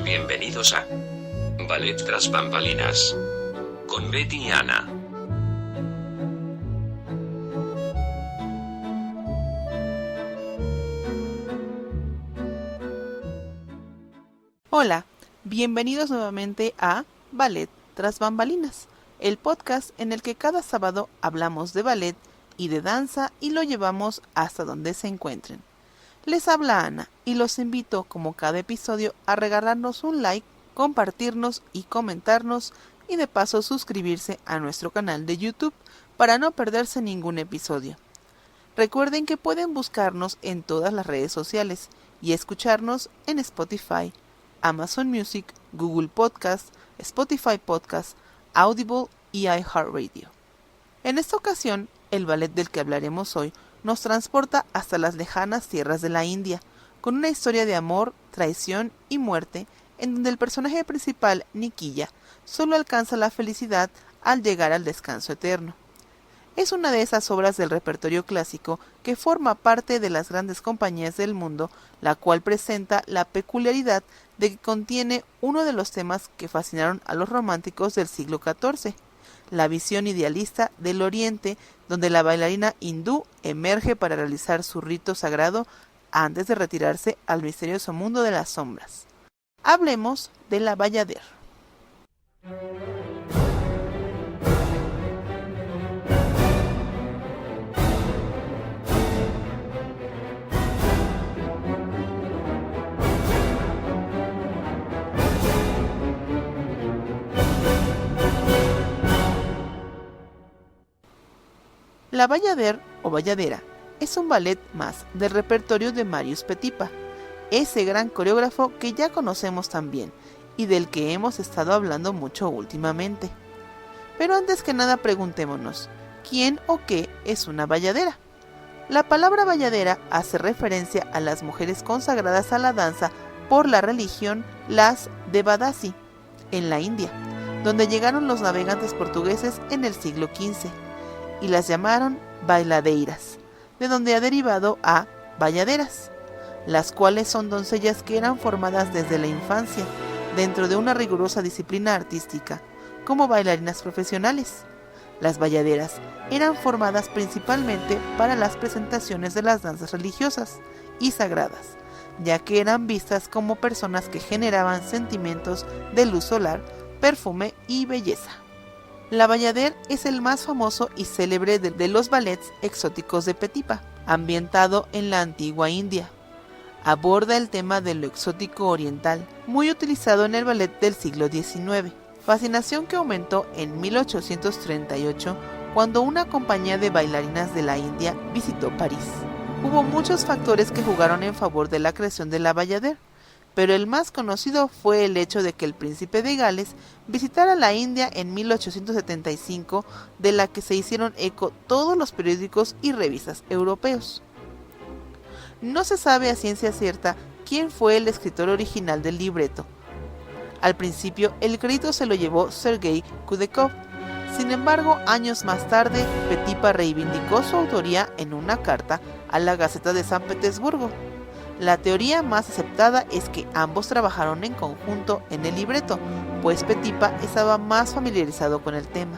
Bienvenidos a Ballet tras bambalinas con Betty y Ana. Hola, bienvenidos nuevamente a Ballet tras bambalinas, el podcast en el que cada sábado hablamos de ballet y de danza y lo llevamos hasta donde se encuentren. Les habla Ana y los invito, como cada episodio, a regalarnos un like, compartirnos y comentarnos y de paso suscribirse a nuestro canal de YouTube para no perderse ningún episodio. Recuerden que pueden buscarnos en todas las redes sociales y escucharnos en Spotify, Amazon Music, Google Podcast, Spotify Podcast, Audible y iHeartRadio. En esta ocasión, el ballet del que hablaremos hoy nos transporta hasta las lejanas tierras de la India, con una historia de amor, traición y muerte, en donde el personaje principal, Nikilla, solo alcanza la felicidad al llegar al descanso eterno. Es una de esas obras del repertorio clásico que forma parte de las grandes compañías del mundo, la cual presenta la peculiaridad de que contiene uno de los temas que fascinaron a los románticos del siglo XIV, la visión idealista del Oriente, donde la bailarina hindú emerge para realizar su rito sagrado antes de retirarse al misterioso mundo de las sombras. Hablemos de la Bayadère. La Bayadère o Bayadera es un ballet más del repertorio de Marius Petipa, ese gran coreógrafo que ya conocemos tan bien y del que hemos estado hablando mucho últimamente. Pero antes que nada preguntémonos, ¿quién o qué es una bayadera? La palabra bayadera hace referencia a las mujeres consagradas a la danza por la religión, las Devadasi, en la India, donde llegaron los navegantes portugueses en el siglo XV. Y las llamaron bailadeiras, de donde ha derivado a bayaderas, las cuales son doncellas que eran formadas desde la infancia, dentro de una rigurosa disciplina artística, como bailarinas profesionales. Las bayaderas eran formadas principalmente para las presentaciones de las danzas religiosas y sagradas, ya que eran vistas como personas que generaban sentimientos de luz solar, perfume y belleza. La Bayadère es el más famoso y célebre de los ballets exóticos de Petipa, ambientado en la antigua India. Aborda el tema de lo exótico oriental, muy utilizado en el ballet del siglo XIX, fascinación que aumentó en 1838 cuando una compañía de bailarinas de la India visitó París. Hubo muchos factores que jugaron en favor de la creación de la Bayadère, pero el más conocido fue el hecho de que el príncipe de Gales visitara la India en 1875, de la que se hicieron eco todos los periódicos y revistas europeos. No se sabe a ciencia cierta quién fue el escritor original del libreto. Al principio, el crédito se lo llevó Sergei Kudekov. Sin embargo, años más tarde, Petipa reivindicó su autoría en una carta a la Gaceta de San Petersburgo. La teoría más aceptada es que ambos trabajaron en conjunto en el libreto, pues Petipa estaba más familiarizado con el tema.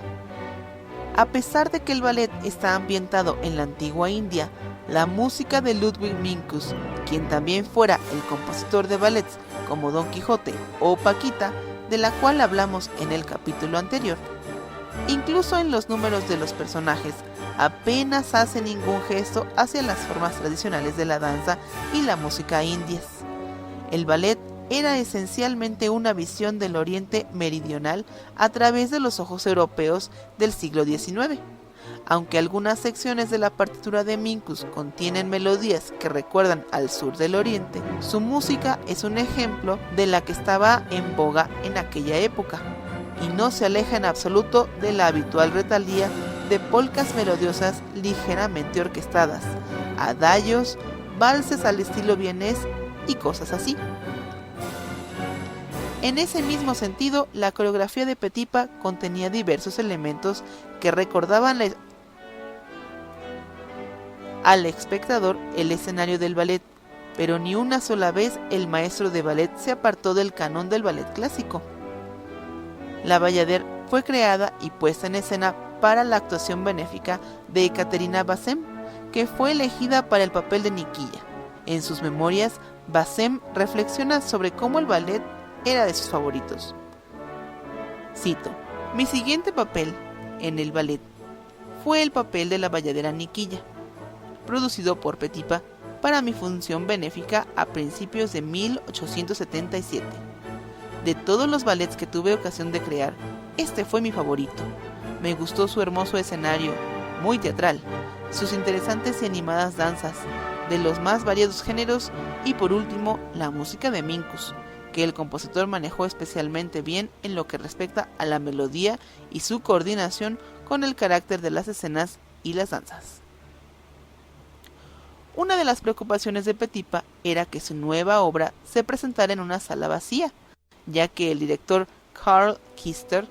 A pesar de que el ballet está ambientado en la antigua India, la música de Ludwig Minkus, quien también fuera el compositor de ballets como Don Quijote o Paquita, de la cual hablamos en el capítulo anterior, incluso en los números de los personajes, apenas hace ningún gesto hacia las formas tradicionales de la danza y la música indias. El ballet era esencialmente una visión del Oriente Meridional a través de los ojos europeos del siglo XIX. Aunque algunas secciones de la partitura de Minkus contienen melodías que recuerdan al sur del Oriente, su música es un ejemplo de la que estaba en boga en aquella época, y no se aleja en absoluto de la habitual retalía de polcas melodiosas ligeramente orquestadas, adagios, valses al estilo vienés y cosas así. En ese mismo sentido, la coreografía de Petipa contenía diversos elementos que recordaban al espectador el escenario del ballet, pero ni una sola vez el maestro de ballet se apartó del canon del ballet clásico. La Bayadère fue creada y puesta en escena para la actuación benéfica de Ekaterina Bazem, que fue elegida para el papel de Nikilla. En sus memorias, Bazem reflexiona sobre cómo el ballet era de sus favoritos. Cito: "Mi siguiente papel en el ballet fue el papel de la bayadera Nikilla, producido por Petipa para mi función benéfica a principios de 1877. De todos los ballets que tuve ocasión de crear, este fue mi favorito. Me gustó su hermoso escenario, muy teatral, sus interesantes y animadas danzas, de los más variados géneros, y por último, la música de Minkus, que el compositor manejó especialmente bien en lo que respecta a la melodía y su coordinación con el carácter de las escenas y las danzas". Una de las preocupaciones de Petipa era que su nueva obra se presentara en una sala vacía, ya que el director Karl Kister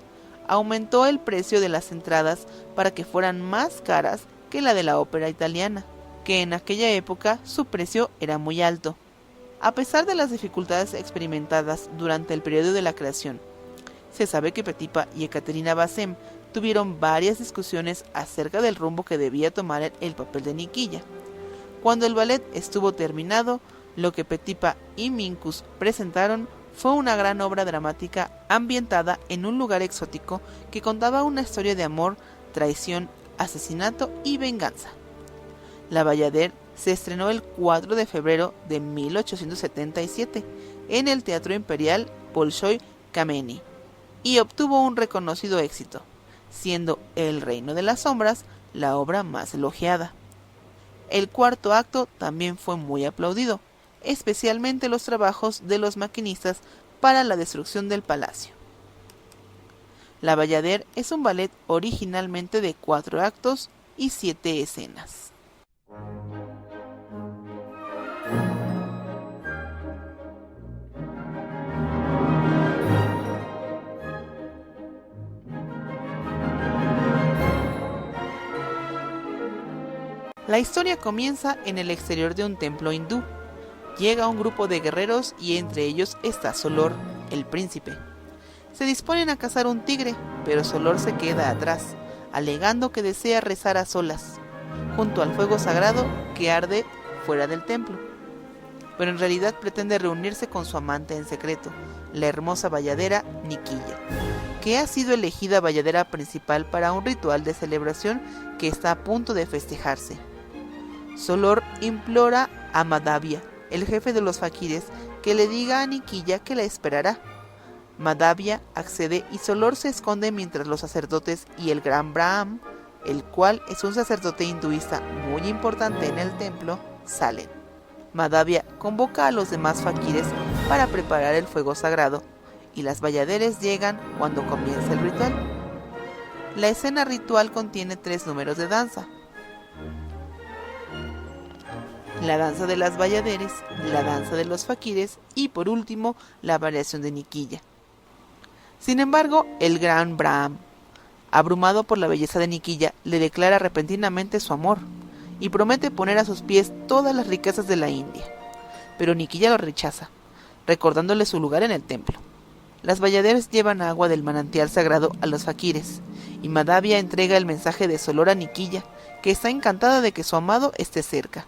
aumentó el precio de las entradas para que fueran más caras que la de la ópera italiana, que en aquella época su precio era muy alto. A pesar de las dificultades experimentadas durante el periodo de la creación, se sabe que Petipa y Ekaterina Bazem tuvieron varias discusiones acerca del rumbo que debía tomar el papel de Nikilla. Cuando el ballet estuvo terminado, lo que Petipa y Minkus presentaron fue una gran obra dramática ambientada en un lugar exótico que contaba una historia de amor, traición, asesinato y venganza. La Bayadère se estrenó el 4 de febrero de 1877 en el Teatro Imperial Bolshoi Kameny y obtuvo un reconocido éxito, siendo El Reino de las Sombras la obra más elogiada. El cuarto acto también fue muy aplaudido, especialmente los trabajos de los maquinistas para la destrucción del palacio. La Bayadère es un ballet originalmente de 4 actos y 7 escenas. La historia comienza en el exterior de un templo hindú. Llega un grupo de guerreros y entre ellos está Solor, el príncipe. Se disponen a cazar un tigre, pero Solor se queda atrás, alegando que desea rezar a solas, junto al fuego sagrado que arde fuera del templo. Pero en realidad pretende reunirse con su amante en secreto, la hermosa bayadera Nikilla, que ha sido elegida bayadera principal para un ritual de celebración que está a punto de festejarse. Solor implora a Madhavya, el jefe de los faquires, que le diga a Nikilla que la esperará. Madhavya accede y Solor se esconde mientras los sacerdotes y el gran Braham, el cual es un sacerdote hinduista muy importante en el templo, salen. Madhavya convoca a los demás faquires para preparar el fuego sagrado, y las bayaderes llegan cuando comienza el ritual. La escena ritual contiene 3 números de danza: la danza de las bayaderes, la danza de los faquires y por último la variación de Nikilla. Sin embargo, el gran Braham, abrumado por la belleza de Nikilla, le declara repentinamente su amor y promete poner a sus pies todas las riquezas de la India. Pero Nikilla lo rechaza, recordándole su lugar en el templo. Las bayaderes llevan agua del manantial sagrado a los faquires, y Madhavya entrega el mensaje de Solor a Nikilla, que está encantada de que su amado esté cerca.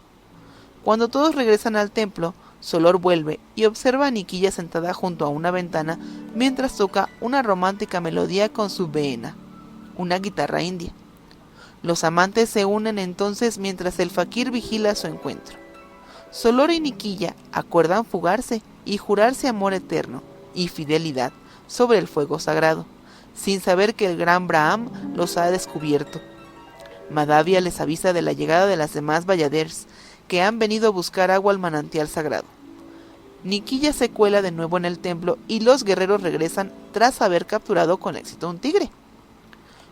Cuando todos regresan al templo, Solor vuelve y observa a Nikilla sentada junto a una ventana mientras toca una romántica melodía con su veena, una guitarra india. Los amantes se unen entonces mientras el faquir vigila su encuentro. Solor y Nikilla acuerdan fugarse y jurarse amor eterno y fidelidad sobre el fuego sagrado, sin saber que el gran Braham los ha descubierto. Madhavya les avisa de la llegada de las demás bayaderes, que han venido a buscar agua al manantial sagrado. Nikilla se cuela de nuevo en el templo y los guerreros regresan tras haber capturado con éxito un tigre.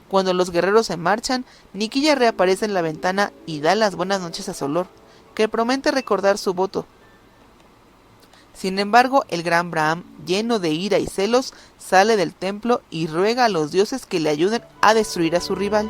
Cuando los guerreros se marchan, Nikilla reaparece en la ventana y da las buenas noches a Solor, que promete recordar su voto. Sin embargo, el gran Braham, lleno de ira y celos, sale del templo y ruega a los dioses que le ayuden a destruir a su rival.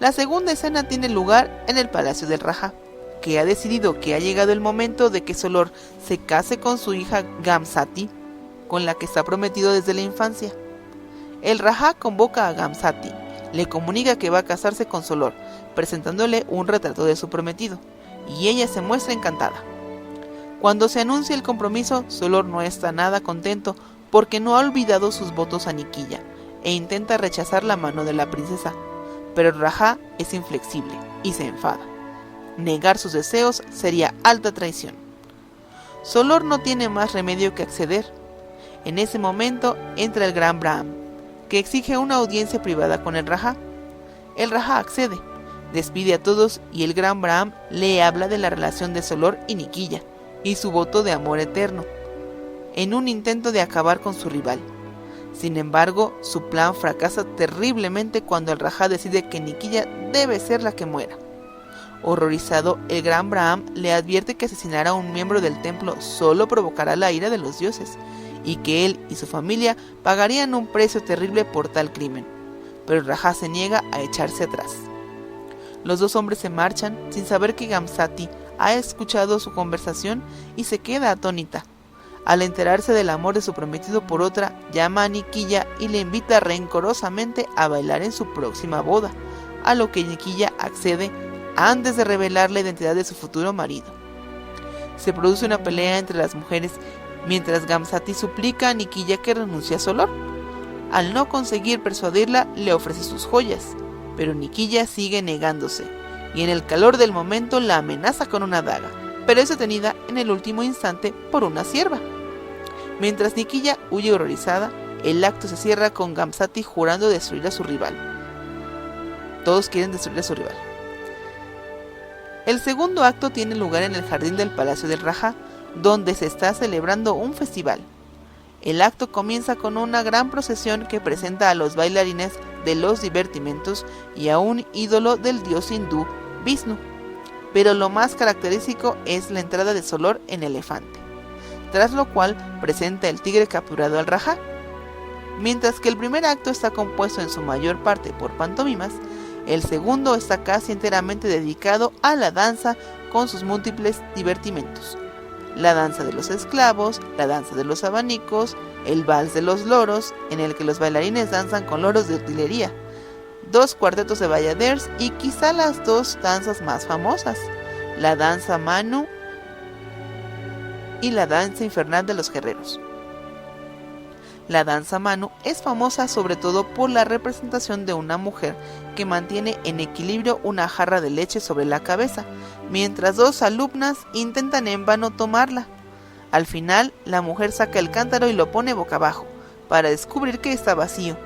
La segunda escena tiene lugar en el palacio del Rajá, que ha decidido que ha llegado el momento de que Solor se case con su hija Gamzati, con la que está prometido desde la infancia. El Rajá convoca a Gamzati, le comunica que va a casarse con Solor, presentándole un retrato de su prometido, y ella se muestra encantada. Cuando se anuncia el compromiso, Solor no está nada contento porque no ha olvidado sus votos a Niquilla e intenta rechazar la mano de la princesa, pero el Rajá es inflexible y se enfada. Negar sus deseos sería alta traición. Solor no tiene más remedio que acceder. En ese momento entra el gran Braham, que exige una audiencia privada con el Rajá. El Rajá accede, despide a todos y el gran Braham le habla de la relación de Solor y Niquilla y su voto de amor eterno, en un intento de acabar con su rival. Sin embargo, su plan fracasa terriblemente cuando el Rajá decide que Niquilla debe ser la que muera. Horrorizado, el gran Braham le advierte que asesinar a un miembro del templo solo provocará la ira de los dioses, y que él y su familia pagarían un precio terrible por tal crimen, pero el Rajá se niega a echarse atrás. Los dos hombres se marchan sin saber que Gamzati ha escuchado su conversación y se queda atónita. Al enterarse del amor de su prometido por otra, llama a Niquilla y le invita rencorosamente a bailar en su próxima boda, a lo que Niquilla accede antes de revelar la identidad de su futuro marido. Se produce una pelea entre las mujeres mientras Gamzati suplica a Niquilla que renuncie a Solor. Al no conseguir persuadirla, le ofrece sus joyas, pero Niquilla sigue negándose y en el calor del momento la amenaza con una daga, pero es detenida en el último instante por una sierva. Mientras Niquilla huye horrorizada, el acto se cierra con Gamzati jurando destruir a su rival. Todos quieren destruir a su rival. El segundo acto tiene lugar en el jardín del Palacio del Rajá, donde se está celebrando un festival. El acto comienza con una gran procesión que presenta a los bailarines de los divertimentos y a un ídolo del dios hindú Vishnu, pero lo más característico es la entrada de Solor en elefante, tras lo cual presenta el tigre capturado al Rajá. Mientras que el primer acto está compuesto en su mayor parte por pantomimas, el segundo está casi enteramente dedicado a la danza con sus múltiples divertimentos: la danza de los esclavos, la danza de los abanicos, el vals de los loros, en el que los bailarines danzan con loros de utilería, dos cuartetos de bayaders y quizá las dos danzas más famosas, la danza Manu y la danza infernal de los guerreros. La danza Manu es famosa sobre todo por la representación de una mujer que mantiene en equilibrio una jarra de leche sobre la cabeza, mientras dos alumnas intentan en vano tomarla. Al final, la mujer saca el cántaro y lo pone boca abajo, para descubrir que está vacío.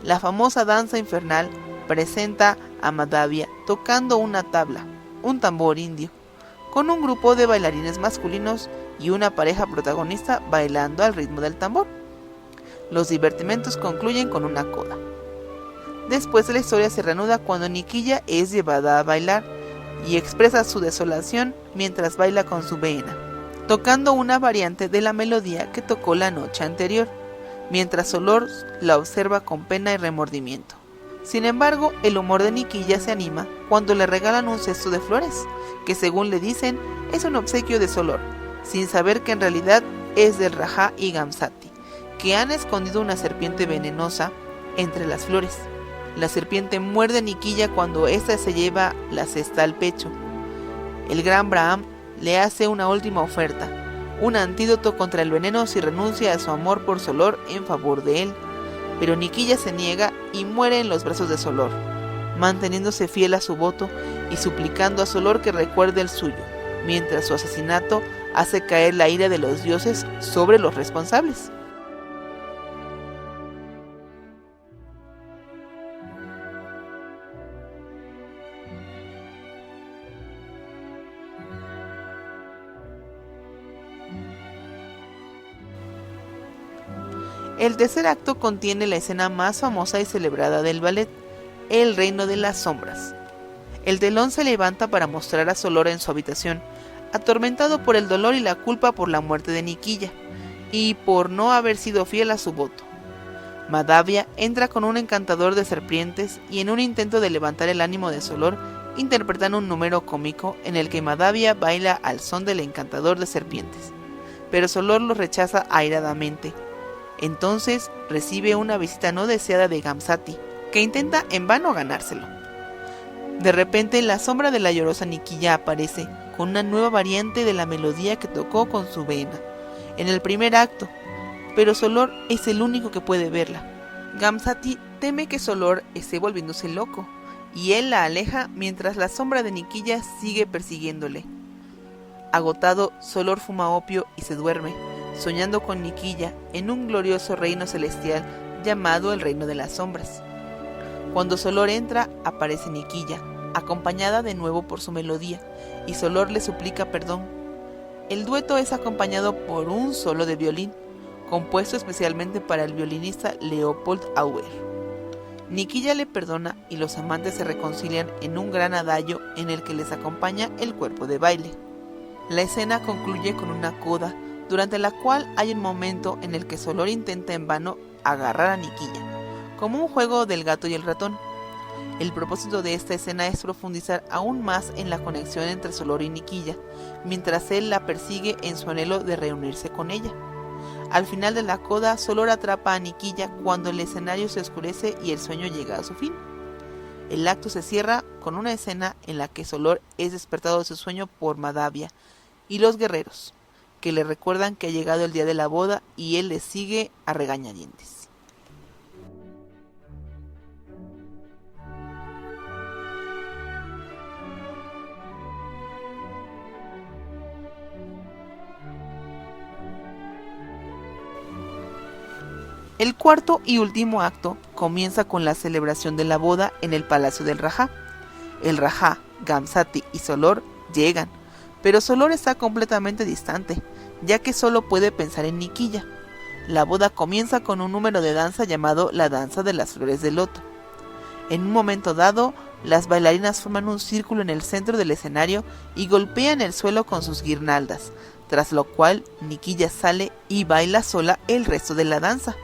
La famosa danza infernal presenta a Madhavya tocando una tabla, un tambor indio, con un grupo de bailarines masculinos y una pareja protagonista bailando al ritmo del tambor. Los divertimentos concluyen con una coda. Después la historia se reanuda cuando Niquilla es llevada a bailar y expresa su desolación mientras baila con su vena, tocando una variante de la melodía que tocó la noche anterior, mientras Solor la observa con pena y remordimiento. Sin embargo, el humor de Niquilla se anima cuando le regalan un cesto de flores, que según le dicen es un obsequio de Solor, sin saber que en realidad es del Rajá y Gamzati, que han escondido una serpiente venenosa entre las flores. La serpiente muerde a Niquilla cuando ésta se lleva la cesta al pecho. El gran Braham le hace una última oferta, un antídoto contra el veneno si renuncia a su amor por Solor en favor de él, pero Niquilla se niega y muere en los brazos de Solor, manteniéndose fiel a su voto y suplicando a Solor que recuerde el suyo, mientras su asesinato hace caer la ira de los dioses sobre los responsables. El tercer acto contiene la escena más famosa y celebrada del ballet, el reino de las sombras. El telón se levanta para mostrar a Solor en su habitación, atormentado por el dolor y la culpa por la muerte de Niquilla, y por no haber sido fiel a su voto. Madavia entra con un encantador de serpientes y en un intento de levantar el ánimo de Solor, interpretan un número cómico en el que Madavia baila al son del encantador de serpientes, pero Solor lo rechaza airadamente. Entonces recibe una visita no deseada de Gamzati, que intenta en vano ganárselo. De repente la sombra de la llorosa Niquilla aparece con una nueva variante de la melodía que tocó con su vena en el primer acto, pero Solor es el único que puede verla. Gamzati teme que Solor esté volviéndose loco, y él la aleja mientras la sombra de Niquilla sigue persiguiéndole. Agotado, Solor fuma opio y se duerme, soñando con Niquilla en un glorioso reino celestial llamado el Reino de las Sombras. Cuando Solor entra, aparece Niquilla, acompañada de nuevo por su melodía, y Solor le suplica perdón. El dueto es acompañado por un solo de violín, compuesto especialmente para el violinista Leopold Auer. Niquilla le perdona y los amantes se reconcilian en un gran adagio en el que les acompaña el cuerpo de baile. La escena concluye con una coda, durante la cual hay un momento en el que Solor intenta en vano agarrar a Niquilla, como un juego del gato y el ratón. El propósito de esta escena es profundizar aún más en la conexión entre Solor y Niquilla, mientras él la persigue en su anhelo de reunirse con ella. Al final de la coda, Solor atrapa a Niquilla cuando el escenario se oscurece y el sueño llega a su fin. El acto se cierra con una escena en la que Solor es despertado de su sueño por Madavia y los guerreros, que le recuerdan que ha llegado el día de la boda y él les sigue a regañadientes. El cuarto y último acto comienza con la celebración de la boda en el palacio del Rajá. El Rajá, Gamzati y Solor llegan, pero Solor está completamente distante, ya que solo puede pensar en Niquilla. La boda comienza con un número de danza llamado la danza de las flores de loto. En un momento dado, las bailarinas forman un círculo en el centro del escenario y golpean el suelo con sus guirnaldas, tras lo cual Niquilla sale y baila sola el resto de la danza.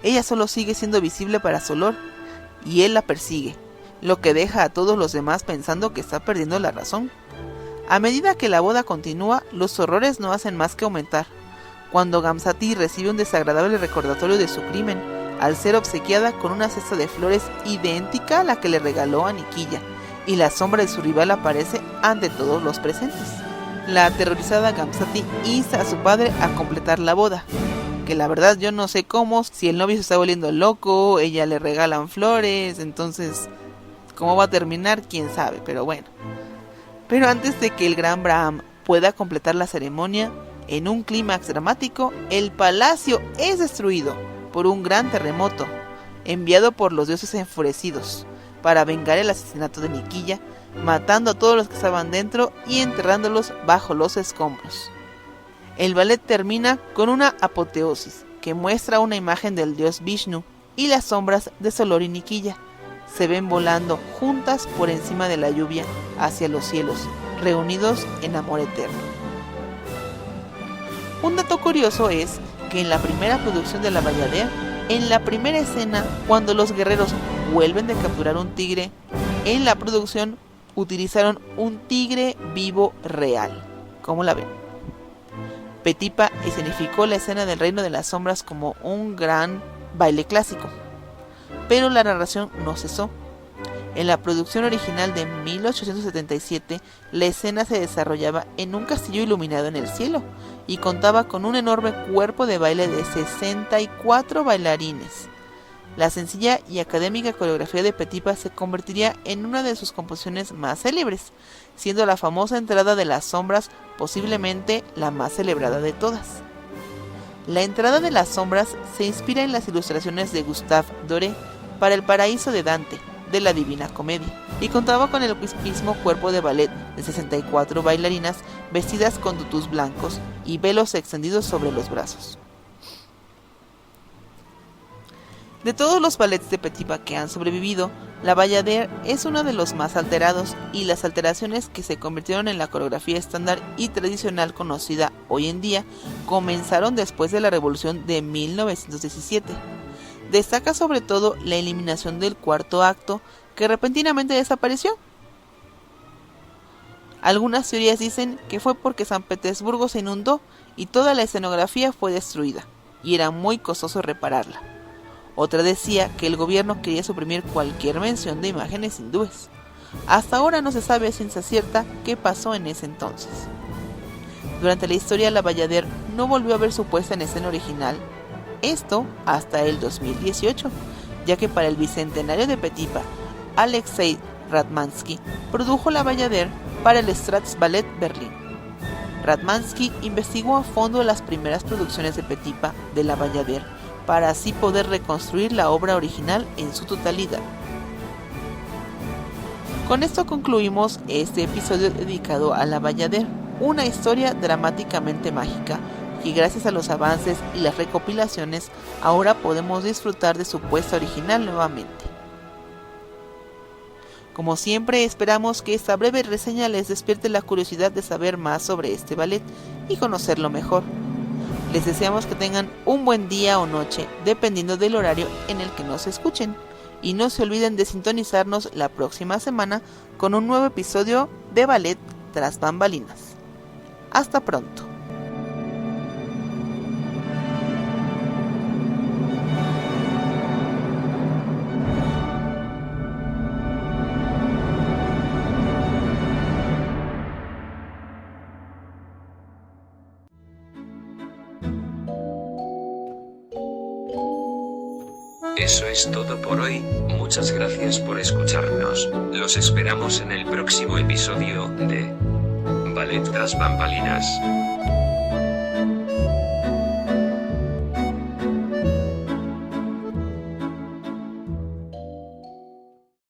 Ella solo sigue siendo visible para Solor, y él la persigue, lo que deja a todos los demás pensando que está perdiendo la razón. A medida que la boda continúa, los horrores no hacen más que aumentar. Cuando Gamzati recibe un desagradable recordatorio de su crimen, al ser obsequiada con una cesta de flores idéntica a la que le regaló a Niquilla, y la sombra de su rival aparece ante todos los presentes. La aterrorizada Gamzati insta a su padre a completar la boda, que la verdad yo no sé cómo, si el novio se está volviendo loco, ella le regalan flores, entonces cómo va a terminar, quién sabe, pero bueno. Pero antes de que el gran Braham pueda completar la ceremonia, en un clímax dramático, el palacio es destruido por un gran terremoto, enviado por los dioses enfurecidos, para vengar el asesinato de Niquilla, matando a todos los que estaban dentro y enterrándolos bajo los escombros. El ballet termina con una apoteosis que muestra una imagen del dios Vishnu y las sombras de Solor y Niquilla se ven volando juntas por encima de la lluvia hacia los cielos, reunidos en amor eterno. Un dato curioso es que en la primera producción de La Bayadère, en la primera escena, cuando los guerreros vuelven de capturar un tigre, en la producción utilizaron un tigre vivo real. ¿Cómo la ven? Petipa escenificó la escena del Reino de las Sombras como un gran baile clásico, pero la narración no cesó. En la producción original de 1877, la escena se desarrollaba en un castillo iluminado en el cielo y contaba con un enorme cuerpo de baile de 64 bailarines. La sencilla y académica coreografía de Petipa se convertiría en una de sus composiciones más célebres, siendo la famosa entrada de las sombras posiblemente la más celebrada de todas. La entrada de las sombras se inspira en las ilustraciones de Gustave Doré para El paraíso de Dante, de la Divina Comedia, y contaba con el mismo cuerpo de ballet de 64 bailarinas vestidas con tutús blancos y velos extendidos sobre los brazos. De todos los ballets de Petipa que han sobrevivido, La Bayadère es uno de los más alterados, y las alteraciones que se convirtieron en la coreografía estándar y tradicional conocida hoy en día comenzaron después de la Revolución de 1917. Destaca sobre todo la eliminación del cuarto acto, que repentinamente desapareció. Algunas teorías dicen que fue porque San Petersburgo se inundó y toda la escenografía fue destruida, y era muy costoso repararla. Otra decía que el gobierno quería suprimir cualquier mención de imágenes hindúes. Hasta ahora no se sabe a ciencia cierta qué pasó en ese entonces. Durante la historia, la Bayadère no volvió a ver su puesta en escena original, esto hasta el 2018, ya que para el bicentenario de Petipa, Alexei Ratmansky produjo la Bayadère para el Staatsballett Berlín. Ratmansky investigó a fondo las primeras producciones de Petipa de la Bayadère para así poder reconstruir la obra original en su totalidad. Con esto concluimos este episodio dedicado a la Bayadère, una historia dramáticamente mágica que gracias a los avances y las recopilaciones ahora podemos disfrutar de su puesta original nuevamente. Como siempre, esperamos que esta breve reseña les despierte la curiosidad de saber más sobre este ballet y conocerlo mejor. Les deseamos que tengan un buen día o noche, dependiendo del horario en el que nos escuchen. Y no se olviden de sintonizarnos la próxima semana con un nuevo episodio de Ballet Tras Bambalinas. Hasta pronto. Eso es todo por hoy, muchas gracias por escucharnos, los esperamos en el próximo episodio de Ballet Tras Bambalinas.